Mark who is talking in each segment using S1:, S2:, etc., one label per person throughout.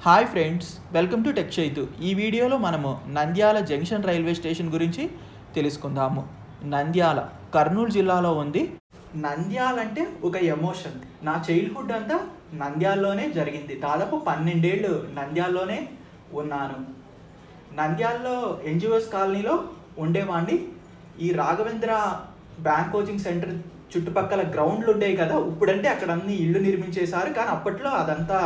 S1: Hi friends, welcome to tech Chaitu. ఈ వీడియోలో మనము నంద్యాల జంక్షన్ రైల్వే స్టేషన్ గురించి తెలుసుకుందాము. నంద్యాల కర్నూలు జిల్లాలో ఉంది. నంద్యాల అంటే ఒక ఎమోషన్. నా చైల్డ్హుడ్ అంతా నంద్యాలలోనే జరిగింది. దాదాపు 12 ఏళ్ళు నంద్యాలలోనే ఉన్నాను. నంద్యాలలో ఎన్జిఓఎస్ కాలనీలో ఉండేవాడిని. ఈ రాఘవేంద్ర బ్యాంక్ కోచింగ్ సెంటర్ చుట్టుపక్కల గ్రౌండ్లు ఉండేవి కదా. ఇప్పుడంటే అక్కడ అన్ని ఇళ్ళు నిర్మించేశారు, కానీ అప్పట్లో అదంతా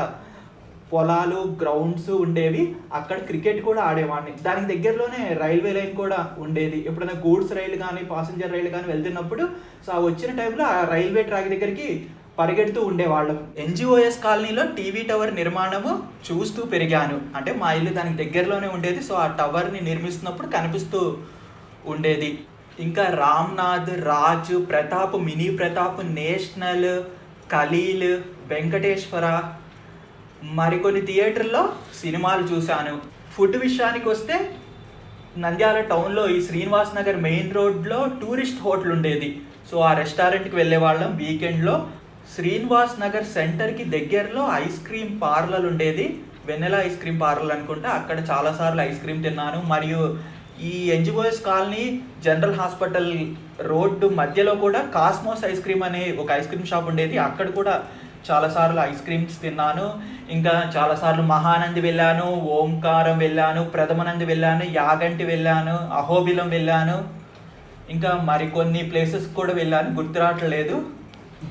S1: పొలాలు, గ్రౌండ్స్ ఉండేవి. అక్కడ క్రికెట్ కూడా ఆడేవాడిని. దానికి దగ్గరలోనే రైల్వే లైన్ కూడా ఉండేది. ఎప్పుడైనా గూడ్స్ రైలు కానీ పాసింజర్ రైలు కానీ వెళ్తున్నప్పుడు ఆ వచ్చిన టైంలో ఆ రైల్వే ట్రాక్ దగ్గరికి పరిగెడుతూ ఉండేవాళ్ళం. ఎన్జిఓఎస్ కాలనీలో టీవీ టవర్ నిర్మాణము చూస్తూ పెరిగాను. అంటే మా ఇల్లు దానికి దగ్గరలోనే ఉండేది. సో ఆ టవర్ని నిర్మిస్తున్నప్పుడు కనిపిస్తూ ఉండేది. ఇంకా రామ్నాథ్, రాజ్, ప్రతాప్, మినీ ప్రతాప్, నేషనల్, ఖలీల్, వెంకటేశ్వర, మరికొన్ని థియేటర్లో సినిమాలు చూశాను. ఫుడ్ విషయానికి వస్తే నంద్యాల టౌన్లో ఈ శ్రీనివాస్ నగర్ మెయిన్ రోడ్లో టూరిస్ట్ హోటల్ ఉండేది. సో ఆ రెస్టారెంట్కి వెళ్ళే వాళ్ళం వీకెండ్లో. శ్రీనివాస్ నగర్ సెంటర్కి దగ్గరలో ఐస్ క్రీమ్ పార్లర్ ఉండేది. వెన్నెల ఐస్ క్రీమ్ పార్లర్ అనుకుంటా. అక్కడ చాలాసార్లు ఐస్ క్రీమ్ తిన్నాను. మరియు ఈ NGOs colony general hospital road మధ్యలో కూడా కాస్మోస్ ఐస్ క్రీమ్ అనే ఒక ఐస్ క్రీమ్ షాప్ ఉండేది. అక్కడ కూడా చాలాసార్లు ఐస్ క్రీమ్స్ తిన్నాను. ఇంకా చాలాసార్లు మహానంది వెళ్ళాను, ఓంకారం వెళ్ళాను, ప్రథమనంది వెళ్ళాను, యాగంటి వెళ్ళాను, అహోబిలం వెళ్ళాను. ఇంకా మరికొన్ని ప్లేసెస్ కూడా వెళ్ళాను, గుర్తురావట్లేదు.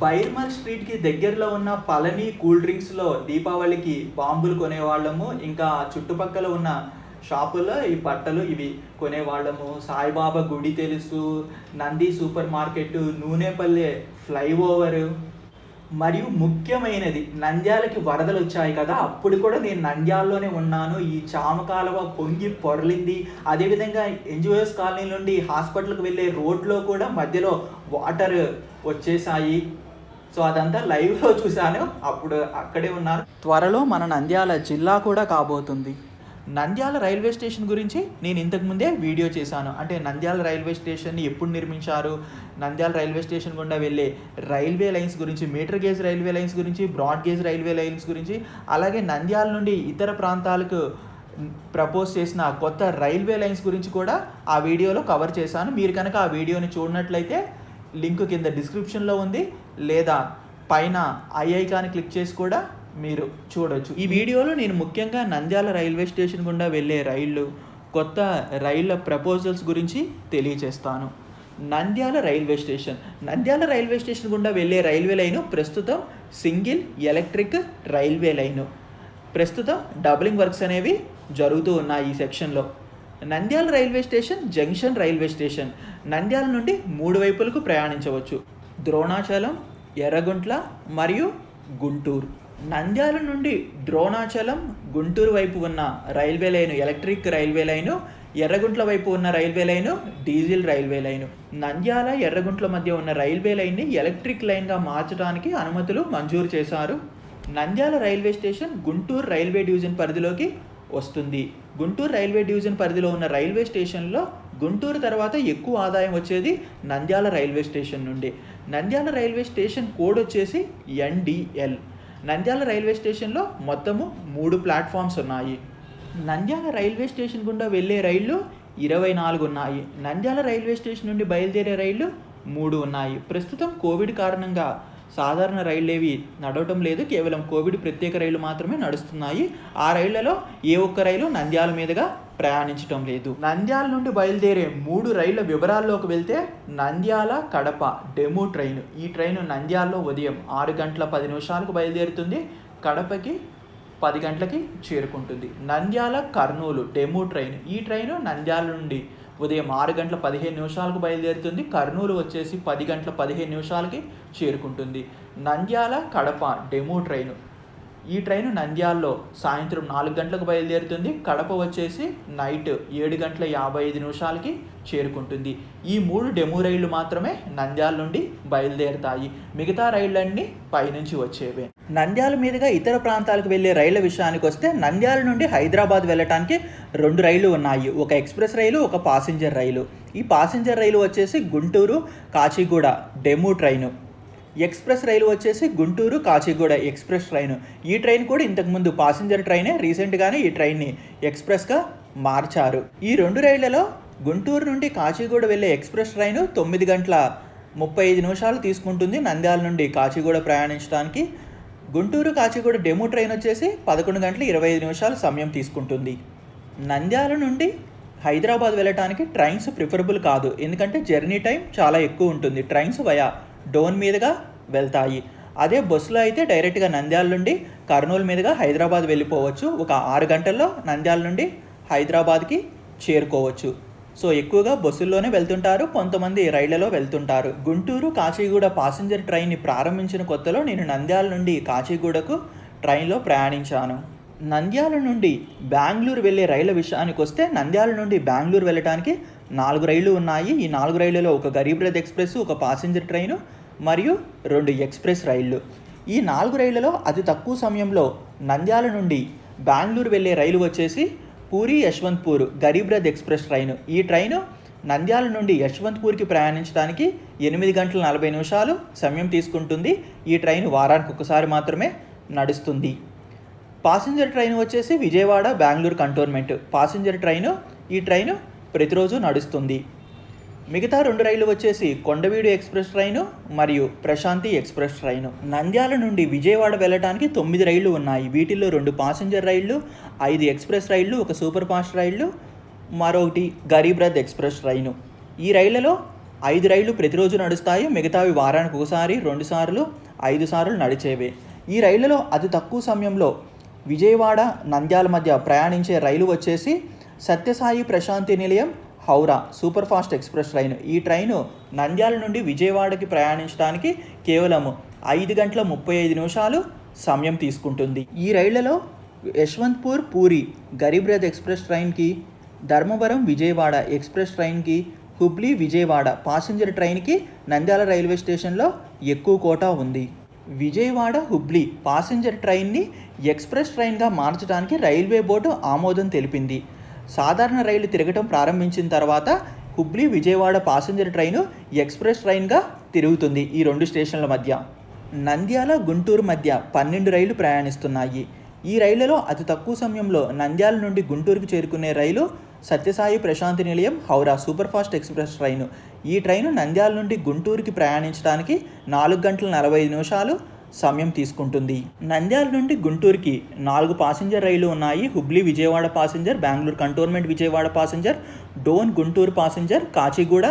S1: బైర్మల్ స్ట్రీట్కి దగ్గరలో ఉన్న పళని కూల్ డ్రింక్స్లో దీపావళికి బాంబులు కొనేవాళ్ళము. ఇంకా చుట్టుపక్కల ఉన్న షాపుల్లో ఈ బట్టలు ఇవి కొనేవాళ్ళము. సాయిబాబా గుడి తెలుసు, Nandi super market, Nunepalle flyover. మరియు ముఖ్యమైనది, నంద్యాలకి వరదలు వచ్చాయి కదా, అప్పుడు కూడా నేను నంద్యాలలోనే ఉన్నాను. ఈ చామకాలవ పొంగి పొరలింది. అదేవిధంగా ఎన్జిఓఎస్ కాలనీ నుండి హాస్పిటల్కి వెళ్ళే రోడ్లో కూడా మధ్యలో వాటర్ వచ్చేసాయి. సో అదంతా లైవ్లో చూశాను, అప్పుడు అక్కడే ఉన్నాను. త్వరలో మన నంద్యాల జిల్లా కూడా కాబోతుంది. నంద్యాల రైల్వే స్టేషన్ గురించి నేను ఇంతకుముందే వీడియో చేశాను. అంటే నంద్యాల రైల్వే స్టేషన్ని ఎప్పుడు నిర్మించారు, నంద్యాల రైల్వే స్టేషన్ గుండా వెళ్ళే రైల్వే లైన్స్ గురించి, మీటర్ గేజ్ రైల్వే లైన్స్ గురించి, బ్రాడ్ గేజ్ రైల్వే లైన్స్ గురించి, అలాగే నంద్యాల నుండి ఇతర ప్రాంతాలకు ప్రపోజ్ చేసిన కొత్త రైల్వే లైన్స్ గురించి కూడా ఆ వీడియోలో కవర్ చేశాను. మీరు కనుక ఆ వీడియోని చూడనట్లయితే లింక్ కింద డిస్క్రిప్షన్లో ఉంది, లేదా పైన ఐ ఐకాన్ క్లిక్ చేసి కూడా మీరు చూడొచ్చు. ఈ వీడియోలో నేను ముఖ్యంగా నంద్యాల రైల్వే స్టేషన్ గుండా వెళ్ళే రైళ్ళు, కొత్త రైళ్ళ ప్రపోజల్స్ గురించి తెలియజేస్తాను. Nandyal railway station. Nandyal railway station గుండా వెళ్ళే రైల్వే లైను ప్రస్తుతం సింగిల్ ఎలక్ట్రిక్ రైల్వే లైను. ప్రస్తుతం డబులింగ్ వర్క్స్ అనేవి జరుగుతూ ఉన్నాయి ఈ సెక్షన్లో. Nandyal railway station junction railway station. Nandyal నుండి 3 వైపులకు ప్రయాణించవచ్చు: ద్రోణాచలం, ఎర్రగుంట్ల మరియు గుంటూరు. నంద్యాల నుండి ద్రోణాచలం, గుంటూరు వైపు ఉన్న railway line electric railway line, Erraguntla వైపు ఉన్న railway line diesel railway line. Nandyal, Erraguntla మధ్య ఉన్న రైల్వే లైన్ని ఎలక్ట్రిక్ లైన్గా మార్చడానికి అనుమతులు మంజూరు చేశారు. Nandyal railway station Guntur railway division పరిధిలోకి వస్తుంది. గుంటూరు రైల్వే డివిజన్ పరిధిలో ఉన్న రైల్వే స్టేషన్లో గుంటూరు తర్వాత ఎక్కువ ఆదాయం వచ్చేది నంద్యాల రైల్వే స్టేషన్ నుండి. నంద్యాల రైల్వే స్టేషన్ కోడ్ వచ్చేసి NDL. నంద్యాల రైల్వే స్టేషన్లో మొత్తము 3 ప్లాట్ఫామ్స్ ఉన్నాయి. నంద్యాల రైల్వే స్టేషన్ గుండా వెళ్ళే రైళ్ళు 24 ఉన్నాయి. నంద్యాల రైల్వే స్టేషన్ నుండి బయలుదేరే రైళ్ళు 3 ఉన్నాయి. ప్రస్తుతం కోవిడ్ కారణంగా సాధారణ రైళ్ళు ఏవి నడవటం లేదు. కేవలం కోవిడ్ ప్రత్యేక రైళ్లు మాత్రమే నడుస్తున్నాయి. ఆ రైళ్లలో ఏ ఒక్క రైలు నంద్యాల మీదుగా ప్రయాణించటం లేదు. నంద్యాల నుండి బయలుదేరే 3 రైళ్ల వివరాల్లోకి వెళ్తే, నంద్యాల కడప డెమో ట్రైన్. ఈ ట్రైన్ నంద్యాలలో ఉదయం 6 గంటల 10 నిమిషాలకు బయలుదేరుతుంది. కడపకి 10 గంటలకి చేరుకుంటుంది. Nandyal Kurnool demo train. ఈ ట్రైన్ నంద్యాల నుండి ఉదయం 6 గంటల 15 నిమిషాలకు బయలుదేరుతుంది. కర్నూలు వచ్చేసి 10 గంటల 15 నిమిషాలకి చేరుకుంటుంది. Nandyal Kadapa demo train. ఈ ట్రైన్ నంద్యాలలో సాయంత్రం 4 గంటలకు బయలుదేరుతుంది. కడప వచ్చేసి నైట్ 7 గంటల 55 నిమిషాలకి చేరుకుంటుంది. ఈ 3 డెమో రైళ్లు మాత్రమే నంద్యాల నుండి బయలుదేరుతాయి. మిగతా రైళ్ళన్నీ పైనుంచి వచ్చేవే. నంద్యాల మీదుగా ఇతర ప్రాంతాలకు వెళ్ళే రైళ్ల విషయానికి వస్తే, నంద్యాల నుండి హైదరాబాద్ వెళ్ళటానికి 2 రైళ్లు ఉన్నాయి. ఒక ఎక్స్ప్రెస్ రైలు, ఒక పాసింజర్ రైలు. ఈ పాసింజర్ రైలు వచ్చేసి Guntur Kacheguda demo train. Express రైలు వచ్చేసి గుంటూరు కాచిగూడ ఎక్స్ప్రెస్ ట్రైన్. ఈ ట్రైన్ కూడా ఇంతకుముందు పాసింజర్ ట్రైనే, రీసెంట్గానే ఈ ట్రైన్ని ఎక్స్ప్రెస్గా మార్చారు. ఈ 2 రైళ్లలో గుంటూరు నుండి కాచిగూడ వెళ్ళే ఎక్స్ప్రెస్ ట్రైను 9 గంటల 35 నిమిషాలు తీసుకుంటుంది నంద్యాల నుండి కాచిగూడ ప్రయాణించడానికి. గుంటూరు కాచిగూడ డెమో ట్రైన్ వచ్చేసి 11 గంటల 25 నిమిషాలు సమయం తీసుకుంటుంది. నంద్యాల నుండి హైదరాబాద్ వెళ్ళటానికి ట్రైన్స్ ప్రిఫరబుల్ కాదు, ఎందుకంటే జర్నీ టైం చాలా ఎక్కువ ఉంటుంది. ట్రైన్స్ వయా డోన్ మీదుగా వెళ్తాయి. అదే బస్సులో అయితే డైరెక్ట్గా నంద్యాల నుండి కర్నూలు మీదుగా హైదరాబాద్ వెళ్ళిపోవచ్చు. ఒక 6 గంటల్లో నంద్యాల నుండి హైదరాబాద్కి చేరుకోవచ్చు. సో ఎక్కువగా బస్సుల్లోనే వెళ్తుంటారు, కొంతమంది రైళ్లలో వెళ్తుంటారు. గుంటూరు కాచిగూడ పాసింజర్ ట్రైన్ని ప్రారంభించిన కొత్తలో నేను నంద్యాల నుండి కాచిగూడకు ట్రైన్లో ప్రయాణించాను. నంద్యాల నుండి బెంగళూరు వెళ్ళే రైళ్ల విషయానికి వస్తే, నంద్యాల నుండి బెంగళూరు వెళ్ళడానికి 4 రైళ్లు ఉన్నాయి. ఈ 4 రైళ్లలో ఒక గరీబ్ రథ్ ఎక్స్ప్రెస్, ఒక పాసింజర్ ట్రైను మరియు 2 ఎక్స్ప్రెస్ రైళ్లు. ఈ 4 రైళ్లలో అతి తక్కువ సమయంలో నంద్యాల నుండి బెంగళూరు వెళ్ళే రైలు వచ్చేసి పూరి యశ్వంత్పూర్ గరీబ్ రథ్ ఎక్స్ప్రెస్ ట్రైను. ఈ ట్రైను నంద్యాల నుండి యశ్వంత్పూర్కి ప్రయాణించడానికి 8 గంటల 40 నిమిషాలు సమయం తీసుకుంటుంది. ఈ ట్రైన్ వారానికి ఒకసారి మాత్రమే నడుస్తుంది. పాసింజర్ ట్రైన్ వచ్చేసి Vijayawada Bengaluru cantonment passenger train. ఈ ట్రైను ప్రతిరోజు నడుస్తుంది. మిగతా 2 రైళ్లు వచ్చేసి కొండవీడు ఎక్స్ప్రెస్ ట్రైను మరియు ప్రశాంతి ఎక్స్ప్రెస్ ట్రైను. నంద్యాల నుండి విజయవాడ వెళ్ళడానికి 9 రైళ్లు ఉన్నాయి. వీటిల్లో 2 పాసింజర్ రైళ్లు, 5 ఎక్స్ప్రెస్ రైళ్లు, ఒక సూపర్ ఫాస్ట్ రైళ్లు, మరొకటి గరీబ్ రథ్ ఎక్స్ప్రెస్ ట్రైను. ఈ రైళ్లలో 5 రైళ్లు ప్రతిరోజు నడుస్తాయి. మిగతావి వారానికి ఒకసారి, 2 సార్లు, 5 సార్లు నడిచేవే. ఈ రైళ్లలో అతి తక్కువ సమయంలో విజయవాడ నంద్యాల మధ్య ప్రయాణించే రైలు వచ్చేసి సత్యసాయి ప్రశాంతి నిలయం Howrah super fast express train. ఈ ట్రైను నంద్యాల నుండి విజయవాడకి ప్రయాణించడానికి కేవలం 5 గంటల 35 నిమిషాలు సమయం తీసుకుంటుంది. ఈ రైళ్లలో యశ్వంత్పూర్ పూరి గరీబ్ రథ్ ఎక్స్ప్రెస్ ట్రైన్కి, ధర్మవరం విజయవాడ ఎక్స్ప్రెస్ ట్రైన్కి, హుబ్లీ విజయవాడ పాసింజర్ ట్రైన్కి నంద్యాల రైల్వే స్టేషన్లో ఎక్కువ కోటా ఉంది. విజయవాడ హుబ్లీ పాసింజర్ ట్రైన్ని ఎక్స్ప్రెస్ ట్రైన్గా మార్చడానికి రైల్వే బోర్డు ఆమోదం తెలిపింది. సాధారణ రైలు తిరగటం ప్రారంభించిన తర్వాత Hubli Vijayawada passenger train express ట్రైన్గా తిరుగుతుంది ఈ 2 స్టేషన్ల మధ్య. నంద్యాల గుంటూరు మధ్య 12 రైళ్లు ప్రయాణిస్తున్నాయి. ఈ రైళ్లలో అతి తక్కువ సమయంలో నంద్యాల నుండి గుంటూరుకు చేరుకునే రైలు సత్యసాయి ప్రశాంతి నిలయం Howrah super fast express train. ఈ ట్రైను నంద్యాల నుండి గుంటూరుకి ప్రయాణించడానికి 4 గంటల 45 నిమిషాలు సమయం తీసుకుంటుంది. నంద్యాల నుండి గుంటూరుకి 4 పాసింజర్ రైళ్లు ఉన్నాయి. Hubli Vijayawada passenger, Bengaluru cantonment Vijayawada passenger, Dhone Guntur passenger, Kacheguda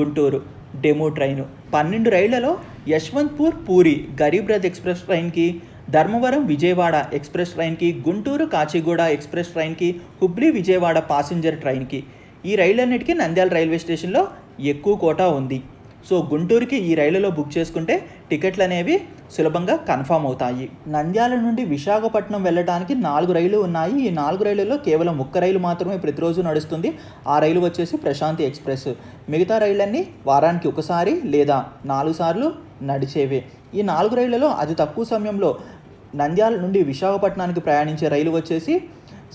S1: Guntur demo train. 12 రైళ్లలో యశ్వంత్పూర్ పూరి గరీబ్ రథ్ ఎక్స్ప్రెస్ ట్రైన్కి, ధర్మవరం విజయవాడ ఎక్స్ప్రెస్ ట్రైన్కి, గుంటూరు కాచిగూడ ఎక్స్ప్రెస్ ట్రైన్కి, హుబ్లీ విజయవాడ పాసింజర్ ట్రైన్కి. ఈ రైళ్ళన్నిటికీ నంద్యాల రైల్వే స్టేషన్లో ఎక్కువ కోటా ఉంది. సో గుంటూరుకి ఈ రైళ్లలో బుక్ చేసుకుంటే టికెట్లు అనేవి సులభంగా కన్ఫామ్ అవుతాయి. నంద్యాల నుండి విశాఖపట్నం వెళ్ళడానికి 4 రైళ్లు ఉన్నాయి. ఈ 4 రైళ్లలో కేవలం 1 రైలు మాత్రమే ప్రతిరోజు నడుస్తుంది. ఆ రైలు వచ్చేసి ప్రశాంతి ఎక్స్ప్రెస్. మిగతా రైళ్ళన్నీ వారానికి ఒకసారి లేదా 4 సార్లు నడిచేవే. ఈ 4 రైళ్లలో అతి తక్కువ సమయంలో నంద్యాల నుండి విశాఖపట్నానికి ప్రయాణించే రైలు వచ్చేసి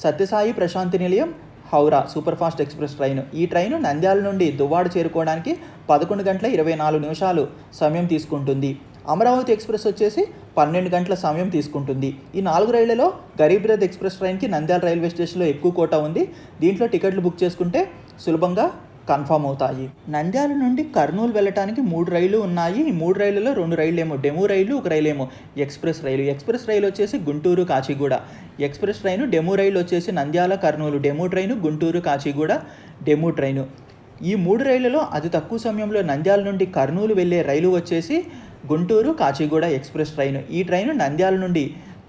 S1: సత్యసాయి ప్రశాంతి నిలయం Howrah super fast express train. ఈ ట్రైను నంద్యాల నుండి దువ్వాడ చేరుకోవడానికి 11 గంటల 24 నిమిషాలు సమయం తీసుకుంటుంది. అమరావతి ఎక్స్ప్రెస్ వచ్చేసి 12 గంటల సమయం తీసుకుంటుంది. ఈ 4 రైళ్లలో గరీబ్ రథ్ ఎక్స్ప్రెస్ ట్రైన్కి నంద్యాల రైల్వే స్టేషన్లో ఎక్కువ కోటా ఉంది. దీంట్లో టికెట్లు బుక్ చేసుకుంటే సులభంగా కన్ఫామ్ అవుతాయి. నంద్యాల నుండి కర్నూలు వెళ్ళటానికి 3 రైళ్లు ఉన్నాయి. ఈ 3 రైళ్లలో 2 రైళ్ళు ఏమో డెమో రైలు, 1 రైలు ఏమో ఎక్స్ప్రెస్ రైలు. ఎక్స్ప్రెస్ రైలు వచ్చేసి Guntur Kacheguda express train. Demo రైలు వచ్చేసి Nandyal Kurnool demo train, Guntur Kacheguda demo train. ఈ 3 రైళ్లలో అతి తక్కువ సమయంలో నంద్యాల నుండి కర్నూలు వెళ్ళే రైలు వచ్చేసి గుంటూరు కాచిగూడ ఎక్స్ప్రెస్ ట్రైను. ఈ ట్రైను నంద్యాల నుండి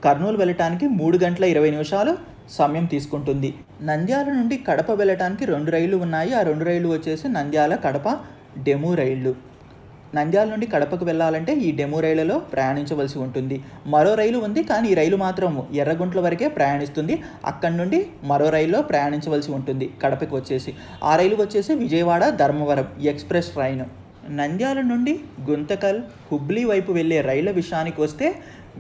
S1: కర్నూలు వెళ్ళటానికి 3 గంటల 20 నిమిషాలు సమయం తీసుకుంటుంది. నంద్యాల నుండి కడప వెళ్ళటానికి 2 రైళ్లు ఉన్నాయి. ఆ 2 రైళ్లు వచ్చేసి నంద్యాల కడప డెమో రైళ్లు. నంద్యాల నుండి కడపకు వెళ్ళాలంటే ఈ డెమో రైళ్లలో ప్రయాణించవలసి ఉంటుంది. మరో రైలు ఉంది, కానీ ఈ రైలు మాత్రం ఎర్రగుంట్ల వరకే ప్రయాణిస్తుంది. అక్కడి నుండి మరో రైల్లో ప్రయాణించవలసి ఉంటుంది కడపకి వచ్చేసి. ఆ రైలు వచ్చేసి విజయవాడ ధర్మవరం ఎక్స్ప్రెస్ ట్రైన్. నంద్యాల నుండి గుంతకల్ హుబ్లీ వైపు వెళ్ళే రైళ్ల విషయానికి వస్తే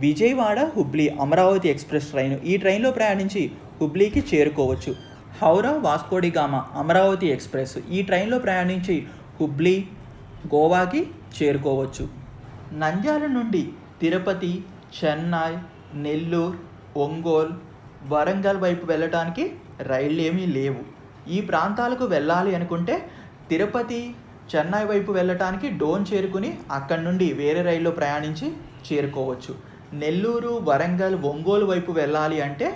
S1: విజయవాడ హుబ్లీ అమరావతి ఎక్స్ప్రెస్ ట్రైన్. ఈ ట్రైన్లో ప్రయాణించి హుబ్లీకి చేరుకోవచ్చు. Howrah Vasco da Gama Amaravati express. ఈ ట్రైన్లో ప్రయాణించి హుబ్లీ గోవాకి చేరుకోవచ్చు. నంద్యాల నుండి తిరుపతి, చెన్నై, నెల్లూరు, ఒంగోలు, వరంగల్ వైపు వెళ్ళటానికి రైళ్ళు ఏమీ లేవు. ఈ ప్రాంతాలకు వెళ్ళాలి అనుకుంటే తిరుపతి, చెన్నై వైపు వెళ్ళటానికి డోన్ చేరుకుని అక్కడి నుండి వేరే రైల్లో ప్రయాణించి చేరుకోవచ్చు. నెల్లూరు, వరంగల్, ఒంగోలు వైపు వెళ్ళాలి అంటే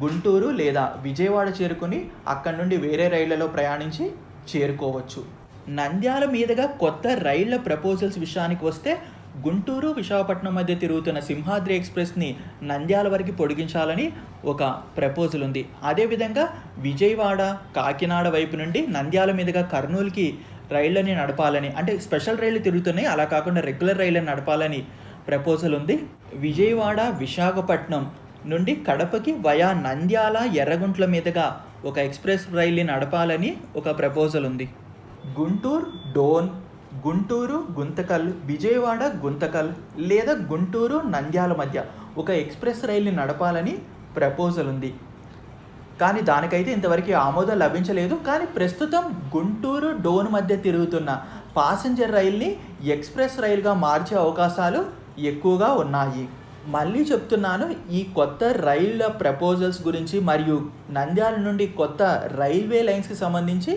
S1: గుంటూరు లేదా విజయవాడ చేరుకుని అక్కడి నుండి వేరే రైళ్లలో ప్రయాణించి చేరుకోవచ్చు. నంద్యాల మీదుగా కొత్త రైళ్ల ప్రపోజల్స్ విషయానికి వస్తే గుంటూరు, విశాఖపట్నం మధ్య తిరుగుతున్న సింహాద్రి ఎక్స్ప్రెస్ని నంద్యాల వరకు పొడిగించాలని ఒక ప్రపోజల్ ఉంది. అదేవిధంగా విజయవాడ, కాకినాడ వైపు నుండి నంద్యాల మీదుగా కర్నూలుకి రైళ్ళని నడపాలని, అంటే స్పెషల్ రైళ్ళు తిరుగుతున్నాయి, అలా కాకుండా రెగ్యులర్ రైళ్ళని నడపాలని ప్రపోజల్ ఉంది. విజయవాడ, విశాఖపట్నం నుండి కడపకి వయా నంద్యాల, ఎర్రగుంట్ల మీదుగా ఒక ఎక్స్ప్రెస్ రైలుని నడపాలని ఒక ప్రపోజల్ ఉంది. గుంటూరు డోన్, గుంటూరు గుంతకల్, విజయవాడ గుంతకల్ లేదా గుంటూరు నంద్యాల మధ్య ఒక ఎక్స్ప్రెస్ రైలుని నడపాలని ప్రపోజల్ ఉంది. కానీ దానికైతే ఇంతవరకు ఆమోదం లభించలేదు. కానీ ప్రస్తుతం గుంటూరు డోన్ మధ్య తిరుగుతున్న పాసింజర్ రైల్ని ఎక్స్ప్రెస్ రైలుగా మార్చే అవకాశాలు ఎక్కువగా ఉన్నాయి. మళ్ళీ చెప్తున్నాను, ఈ కొత్త రైళ్ళ ప్రపోజల్స్ గురించి మరియు నంద్యాల నుండి కొత్త రైల్వే లైన్స్కి సంబంధించి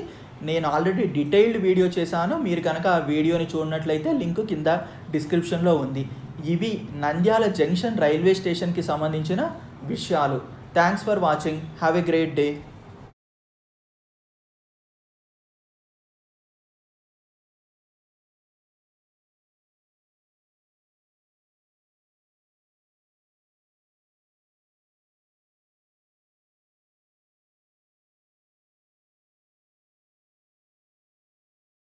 S1: నేను ఆల్రెడీ డీటెయిల్డ్ వీడియో చేశాను. మీరు కనుక ఆ వీడియోని చూడనట్లయితే లింక్ కింద డిస్క్రిప్షన్లో ఉంది. ఇవి నంద్యాల జంక్షన్ రైల్వే స్టేషన్కి సంబంధించిన విషయాలు. Thanks for watching. Have a great day.